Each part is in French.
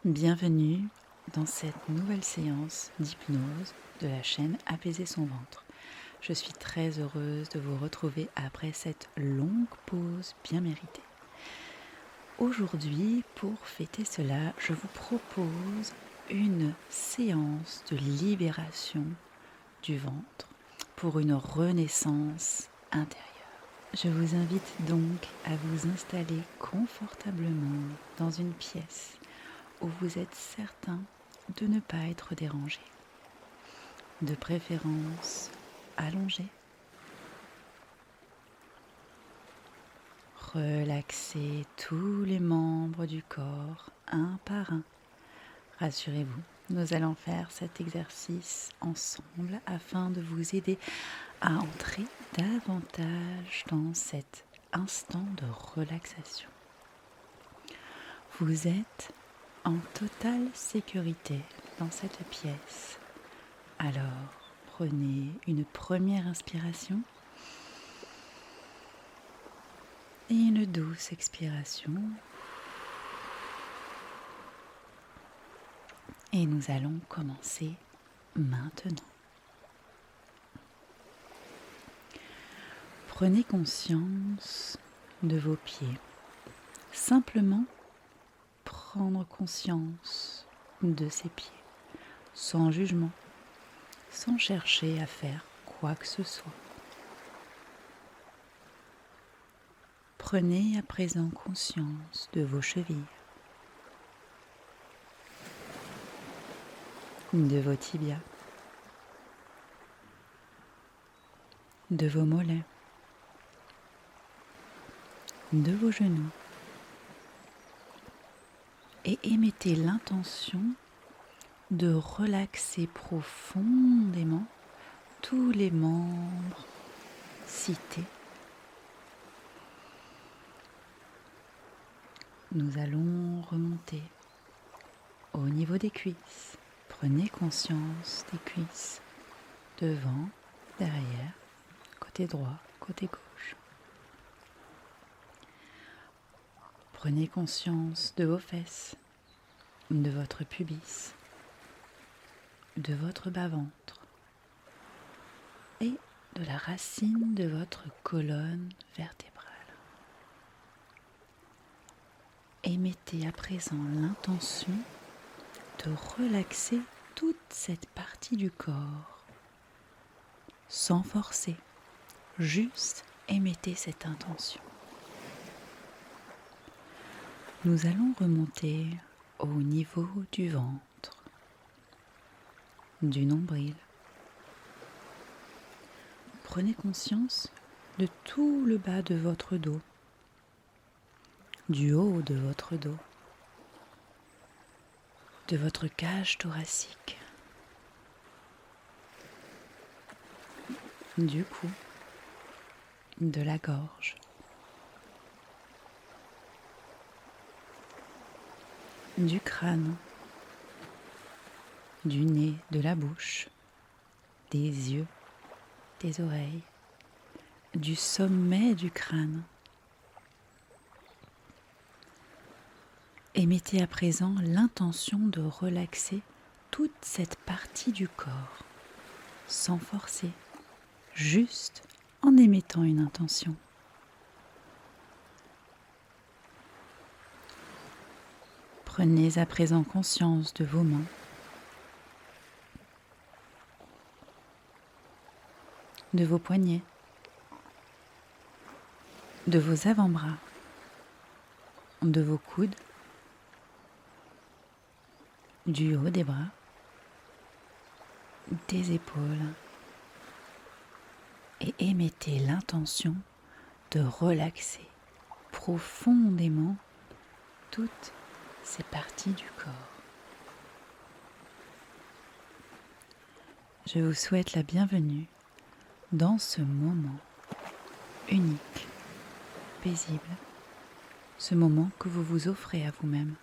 Bienvenue dans cette nouvelle séance d'hypnose de la chaîne Apaiser son ventre. Je suis très heureuse de vous retrouver après cette longue pause bien méritée. Aujourd'hui, pour fêter cela, je vous propose une séance de libération du ventre pour une renaissance intérieure. Je vous invite donc à vous installer confortablement dans une pièce où vous êtes certain de ne pas être dérangé. De préférence allongé. Relaxez tous les membres du corps un par un. Rassurez-vous, nous allons faire cet exercice ensemble afin de vous aider à entrer davantage dans cet instant de relaxation. Vous êtes en totale sécurité dans cette pièce. Alors, prenez une première inspiration et une douce expiration. Et nous allons commencer maintenant. Prenez conscience de vos pieds. Simplement prendre conscience de ces pieds, sans jugement, sans chercher à faire quoi que ce soit. Prenez à présent conscience de vos chevilles, de vos tibias, de vos mollets, de vos genoux et émettez l'intention de relaxer profondément tous les membres cités. Nous allons remonter au niveau des cuisses. Prenez conscience des cuisses, devant, derrière, côté droit, côté gauche. Prenez conscience de vos fesses, de votre pubis, de votre bas-ventre et de la racine de votre colonne vertébrale. Émettez à présent l'intention de relaxer toute cette partie du corps sans forcer, juste émettez cette intention. Nous allons remonter au niveau du ventre, du nombril. Prenez conscience de tout le bas de votre dos, du haut de votre dos, de votre cage thoracique, du cou, de la gorge, du crâne, du nez, de la bouche, des yeux, des oreilles, du sommet du crâne. Émettez à présent l'intention de relaxer toute cette partie du corps, sans forcer, juste en émettant une intention. Prenez à présent conscience de vos mains, de vos poignets, de vos avant-bras, de vos coudes, du haut des bras, des épaules et émettez l'intention de relaxer profondément toutes ces parties du corps. Je vous souhaite la bienvenue dans ce moment unique, paisible, ce moment que vous vous offrez à vous-même.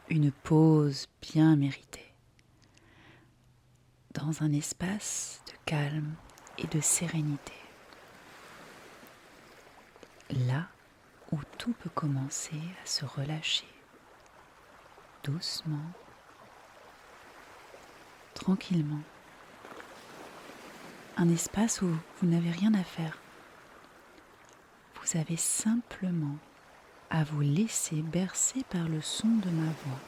Une pause bien méritée, dans un espace de calme et de sérénité. Là où tout peut commencer à se relâcher. doucement, tranquillement. Un espace où vous n'avez rien à faire. Vous avez simplement à vous laisser bercer par le son de ma voix.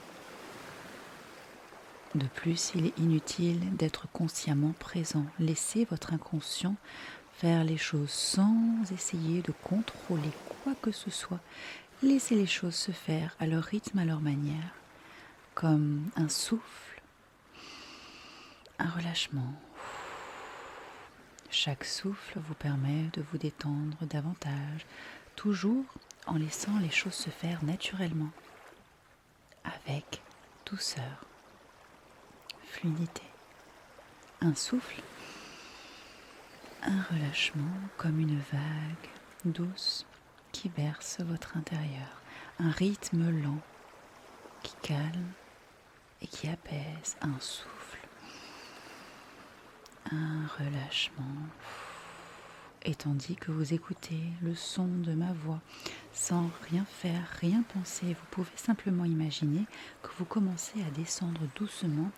De plus, il est inutile d'être consciemment présent. Laissez votre inconscient faire les choses sans essayer de contrôler quoi que ce soit. Laissez les choses se faire à leur rythme, à leur manière, comme un souffle, un relâchement. Chaque souffle vous permet de vous détendre davantage, toujours en laissant les choses se faire naturellement, avec douceur, fluidité. Un souffle, un relâchement comme une vague douce qui berce votre intérieur. Un rythme lent qui calme et qui apaise. Un souffle, un relâchement. Et tandis que vous écoutez le son de ma voix, sans rien faire, rien penser, vous pouvez simplement imaginer que vous commencez à descendre doucement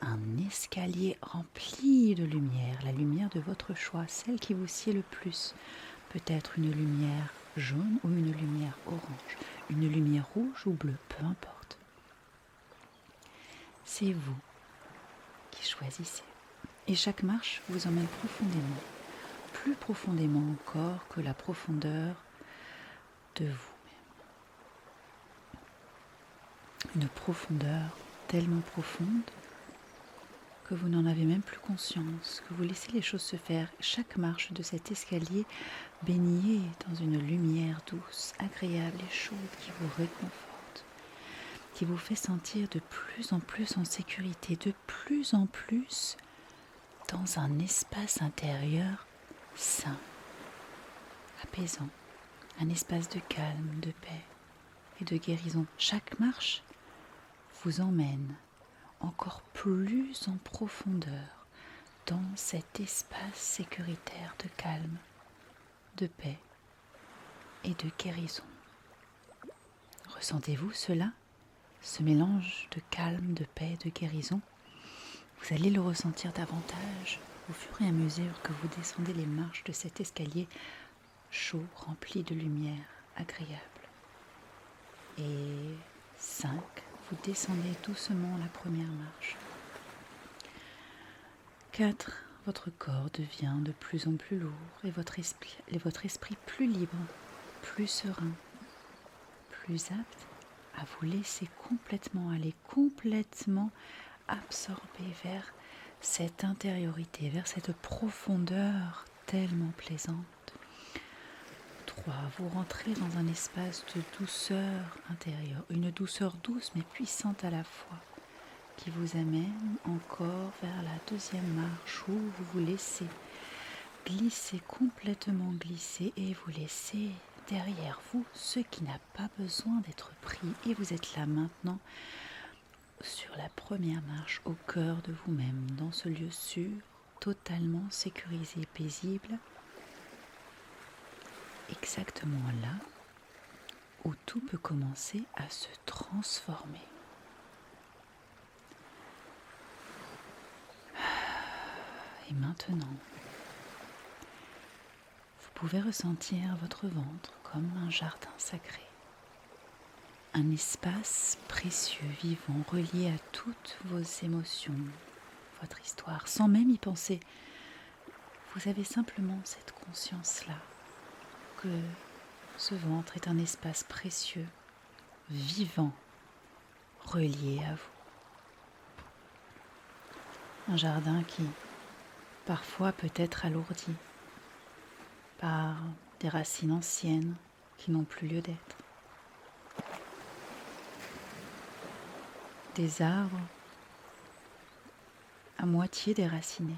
un escalier rempli de lumière, la lumière de votre choix, celle qui vous sied le plus. Peut-être une lumière jaune ou une lumière orange, une lumière rouge ou bleue, peu importe. C'est vous qui choisissez. Et chaque marche vous emmène profondément, plus profondément encore que la profondeur de vous-même. Une profondeur tellement profonde que vous n'en avez même plus conscience, que vous laissez les choses se faire. Chaque marche de cet escalier baignée dans une lumière douce, agréable et chaude qui vous réconforte, qui vous fait sentir de plus en plus en sécurité, de plus en plus dans un espace intérieur sain, apaisant, un espace de calme, de paix et de guérison. Chaque marche vous emmène encore plus en profondeur dans cet espace sécuritaire de calme, de paix et de guérison. Ressentez-vous cela, ce mélange de calme, de paix et de guérison? Vous allez le ressentir davantage au fur et à mesure que vous descendez les marches de cet escalier chaud, rempli de lumière agréable. Et 5, vous descendez doucement la première marche. 4, votre corps devient de plus en plus lourd et votre esprit plus libre, plus serein, plus apte à vous laisser complètement aller, complètement absorber vers cette intériorité, vers cette profondeur tellement plaisante. 3, vous rentrez dans un espace de douceur intérieure, une douceur douce mais puissante à la fois, qui vous amène encore vers la deuxième marche où vous vous laissez glisser, complètement glisser, et vous laissez derrière vous ce qui n'a pas besoin d'être pris. Et vous êtes là maintenant, sur la première marche, au cœur de vous-même, dans ce lieu sûr, totalement sécurisé, paisible, exactement là où tout peut commencer à se transformer. Et maintenant, vous pouvez ressentir votre ventre comme un jardin sacré. Un espace précieux, vivant, relié à toutes vos émotions, votre histoire, sans même y penser. Vous avez simplement cette conscience-là, que ce ventre est un espace précieux, vivant, relié à vous. Un jardin qui, parfois, peut être alourdi par des racines anciennes qui n'ont plus lieu d'être. Des arbres à moitié déracinés.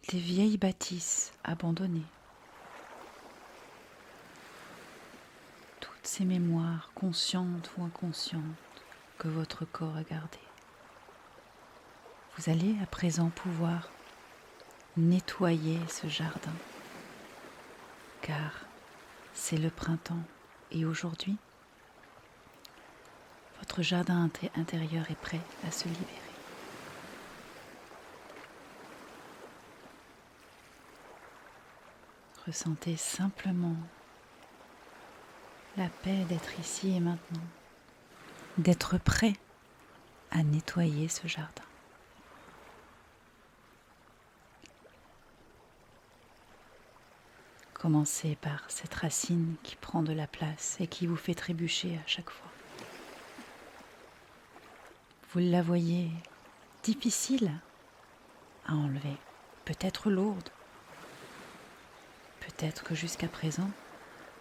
Des vieilles bâtisses abandonnées. Toutes ces mémoires, conscientes ou inconscientes, que votre corps a gardées. Vous allez à présent pouvoir nettoyer ce jardin, car c'est le printemps. Et aujourd'hui, votre jardin intérieur est prêt à se libérer. Ressentez simplement la paix d'être ici et maintenant, d'être prêt à nettoyer ce jardin. Commencez par cette racine qui prend de la place et qui vous fait trébucher à chaque fois. Vous la voyez difficile à enlever, peut-être lourde. Peut-être que jusqu'à présent,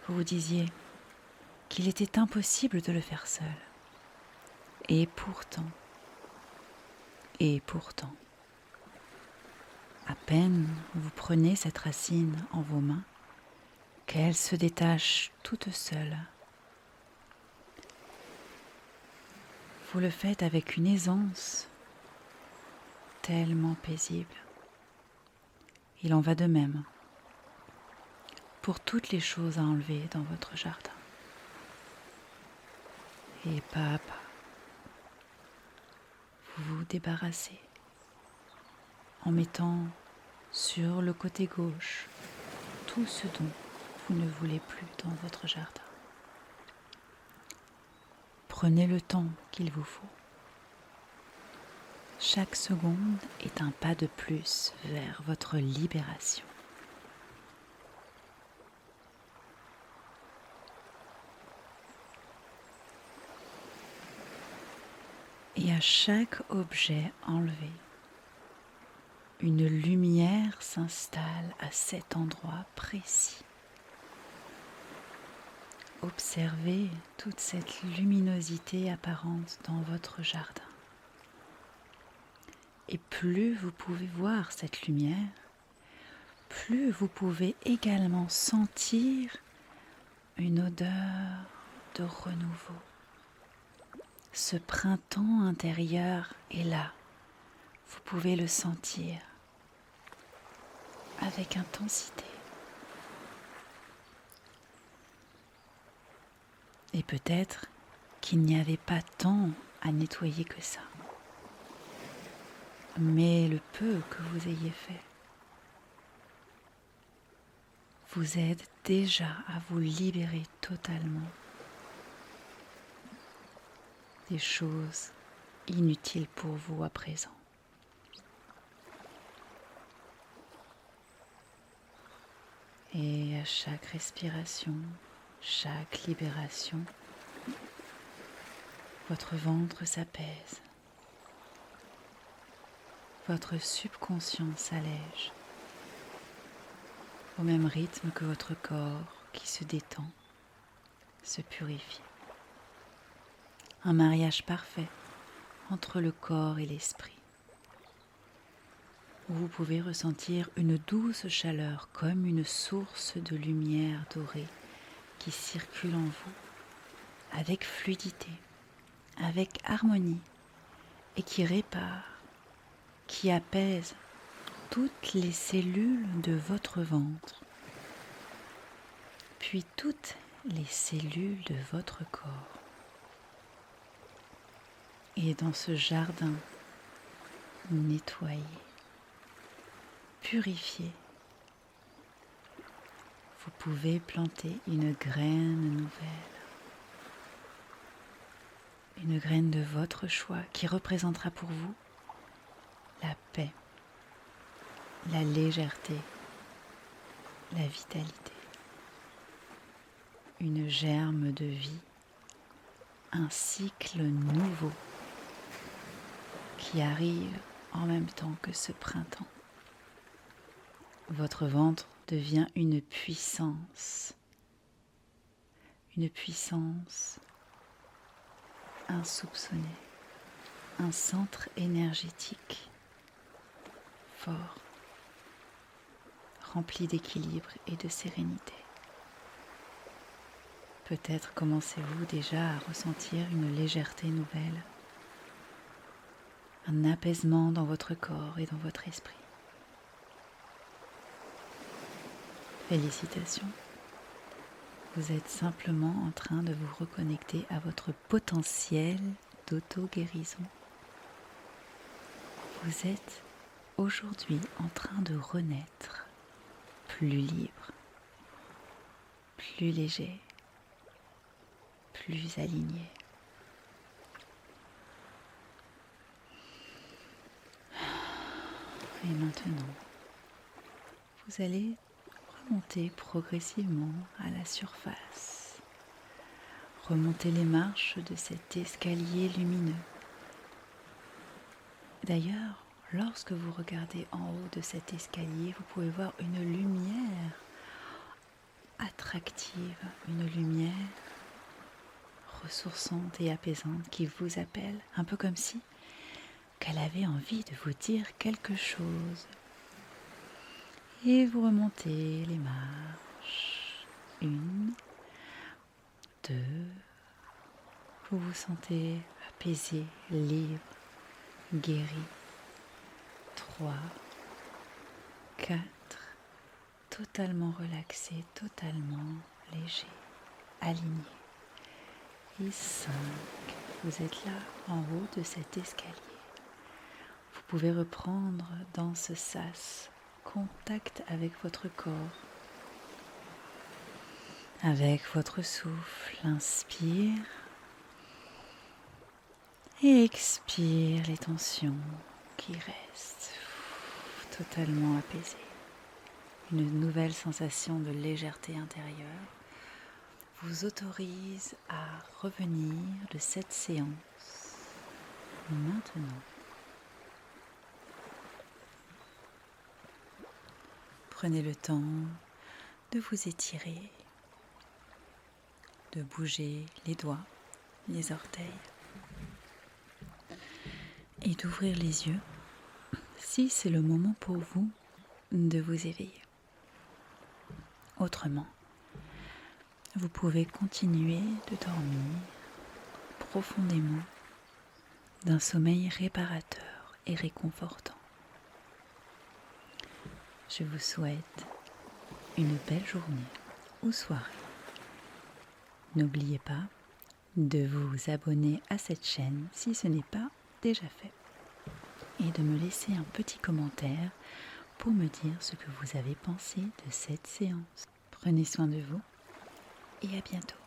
vous vous disiez qu'il était impossible de le faire seul. Et pourtant, à peine vous prenez cette racine en vos mains, qu'elle se détache toute seule. Vous le faites avec une aisance tellement paisible. Il en va de même pour toutes les choses à enlever dans votre jardin. Et pas à pas, vous vous débarrassez en mettant sur le côté gauche tout ce dont vous ne voulez plus dans votre jardin. Prenez le temps qu'il vous faut. Chaque seconde est un pas de plus vers votre libération. Et à chaque objet enlevé, une lumière s'installe à cet endroit précis. Observez toute cette luminosité apparente dans votre jardin. Et plus vous pouvez voir cette lumière, plus vous pouvez également sentir une odeur de renouveau. Ce printemps intérieur est là. Vous pouvez le sentir avec intensité. Et peut-être qu'il n'y avait pas tant à nettoyer que ça. Mais le peu que vous ayez fait vous aide déjà à vous libérer totalement des choses inutiles pour vous à présent. Et à chaque respiration, chaque libération, votre ventre s'apaise, votre subconscient s'allège, au même rythme que votre corps qui se détend, se purifie. Un mariage parfait entre le corps et l'esprit, où vous pouvez ressentir une douce chaleur comme une source de lumière dorée qui circule en vous avec fluidité, avec harmonie et qui répare, qui apaise toutes les cellules de votre ventre, puis toutes les cellules de votre corps. Et dans ce jardin nettoyé, purifié, vous pouvez planter une graine nouvelle, une graine de votre choix qui représentera pour vous la paix, la légèreté, la vitalité, une germe de vie, un cycle nouveau qui arrive en même temps que ce printemps. Votre ventre devient une puissance insoupçonnée, un centre énergétique fort, rempli d'équilibre et de sérénité. Peut-être commencez-vous déjà à ressentir une légèreté nouvelle, un apaisement dans votre corps et dans votre esprit. Félicitations. Vous êtes simplement en train de vous reconnecter à votre potentiel d'auto-guérison. Vous êtes aujourd'hui en train de renaître plus libre, plus léger, plus aligné. Et maintenant, vous allez remonter progressivement à la surface. Remontez les marches de cet escalier lumineux. D'ailleurs, lorsque vous regardez en haut de cet escalier, vous pouvez voir une lumière attractive, une lumière ressourçante et apaisante qui vous appelle, un peu comme si qu'elle avait envie de vous dire quelque chose. Et vous remontez les marches. 1, 2. Vous vous sentez apaisé, libre, guéri. 3, 4. Totalement relaxé, totalement léger, aligné. Et 5. Vous êtes là en haut de cet escalier. Vous pouvez reprendre dans ce sas contact avec votre corps, avec votre souffle. Inspire et expire les tensions qui restent, totalement apaisées. Une nouvelle sensation de légèreté intérieure vous autorise à revenir de cette séance maintenant. Prenez le temps de vous étirer, de bouger les doigts, les orteils et d'ouvrir les yeux si c'est le moment pour vous de vous éveiller. Autrement, vous pouvez continuer de dormir profondément d'un sommeil réparateur et réconfortant. Je vous souhaite une belle journée ou soirée. N'oubliez pas de vous abonner à cette chaîne si ce n'est pas déjà fait et de me laisser un petit commentaire pour me dire ce que vous avez pensé de cette séance. Prenez soin de vous et à bientôt.